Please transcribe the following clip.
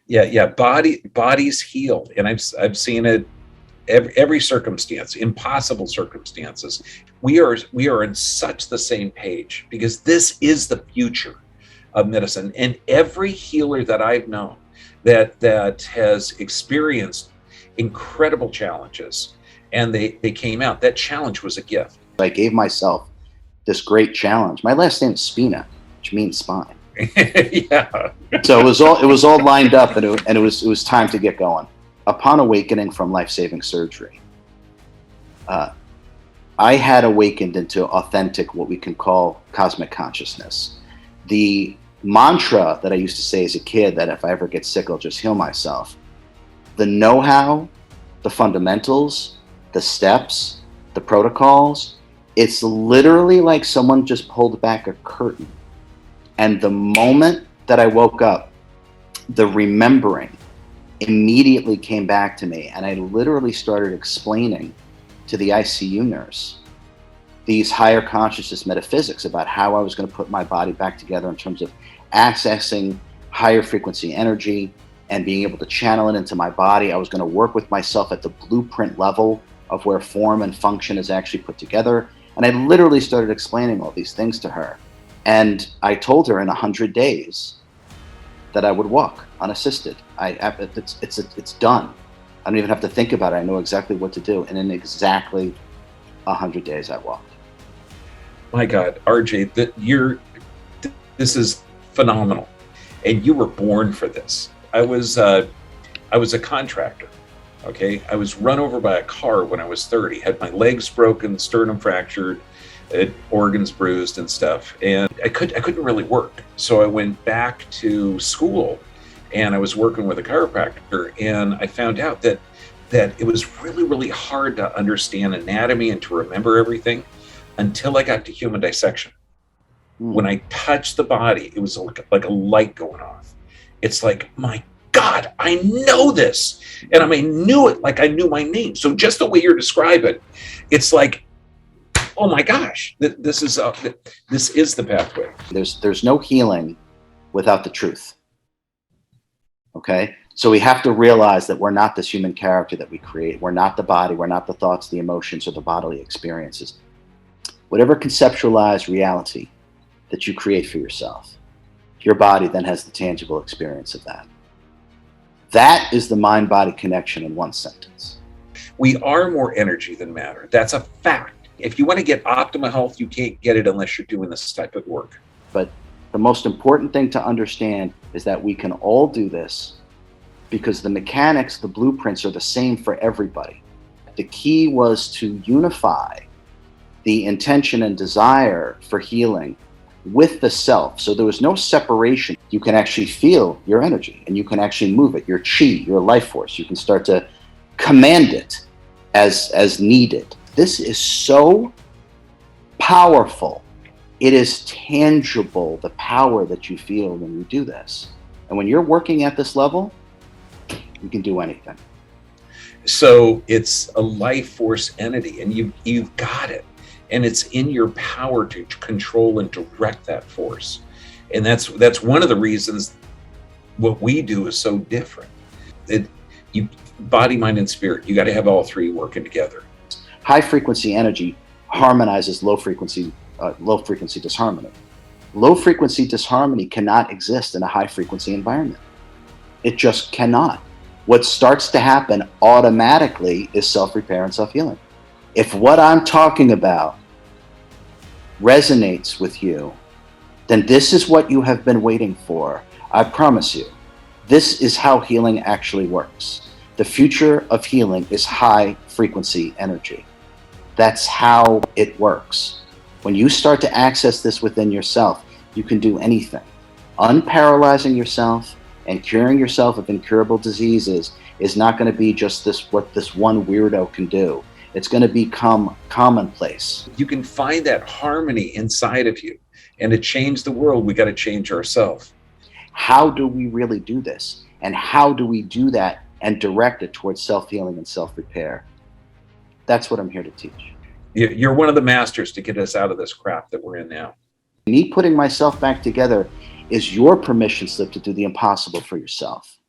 Yeah. Bodies heal, and I've seen it every circumstance, impossible circumstances. We are in such the same page, because this is the future of medicine. And every healer that I've known that has experienced incredible challenges, and they came out, that challenge was a gift. I gave myself this great challenge. My last name is Spina, which means spine. Yeah. So it was all lined up, and it was time to get going. Upon awakening from life-saving surgery, I had awakened into authentic, what we can call cosmic consciousness. The mantra that I used to say as a kid, that if I ever get sick, I'll just heal myself. The know-how, the fundamentals, the steps, the protocols, it's literally like someone just pulled back a curtain. And the moment that I woke up, the remembering immediately came back to me, and I literally started explaining to the ICU nurse these higher consciousness metaphysics about how I was going to put my body back together in terms of accessing higher frequency energy and being able to channel it into my body. I was going to work with myself at the blueprint level of where form and function is actually put together. And I literally started explaining all these things to her. And I told her in 100 days that I would walk unassisted. It's done. I don't even have to think about it. I know exactly what to do. And in exactly 100 days, I walked. My God, RJ, this is phenomenal, and you were born for this. I was a contractor. Okay, I was run over by a car when I was 30. Had my legs broken, sternum fractured, organs bruised and stuff, and I couldn't really work. So I went back to school, and I was working with a chiropractor, and I found out that it was really hard to understand anatomy and to remember everything until I got to human dissection. When I touched the body, it was like a light going off. It's like, my God, I know this. And I knew it like I knew my name. So just the way you're describing, it's like, oh my gosh, this is the pathway. There's no healing without the truth. Okay? So we have to realize that we're not this human character that we create. We're not the body. We're not the thoughts, the emotions, or the bodily experiences. Whatever conceptualized reality that you create for yourself, your body then has the tangible experience of that. That is the mind-body connection in one sentence. We are more energy than matter. That's a fact. If you want to get optimal health, you can't get it unless you're doing this type of work. But the most important thing to understand is that we can all do this because the mechanics, the blueprints are the same for everybody. The key was to unify the intention and desire for healing with the self. So there was no separation. You can actually feel your energy, and you can actually move it, your chi, your life force. You can start to command it as needed. This is so powerful. It is tangible, the power that you feel when you do this. And when you're working at this level, you can do anything. So it's a life force entity, and you've got it. And it's in your power to control and direct that force. And that's one of the reasons what we do is so different. Body, mind, and spirit, you got to have all three working together. High frequency energy harmonizes low frequency disharmony. Low frequency disharmony cannot exist in a high frequency environment. It just cannot. What starts to happen automatically is self-repair and self-healing. If what I'm talking about resonates with you, then this is what you have been waiting for. I promise you, this is how healing actually works. The future of healing is high frequency energy. That's how it works. When you start to access this within yourself, you can do anything. Unparalyzing yourself and curing yourself of incurable diseases is not going to be just what this one weirdo can do. It's going to become commonplace. You can find that harmony inside of you. And to change the world, we got to change ourselves. How do we really do this? And how do we do that and direct it towards self-healing and self-repair? That's what I'm here to teach. You're one of the masters to get us out of this crap that we're in now. Me putting myself back together is your permission slip to do the impossible for yourself.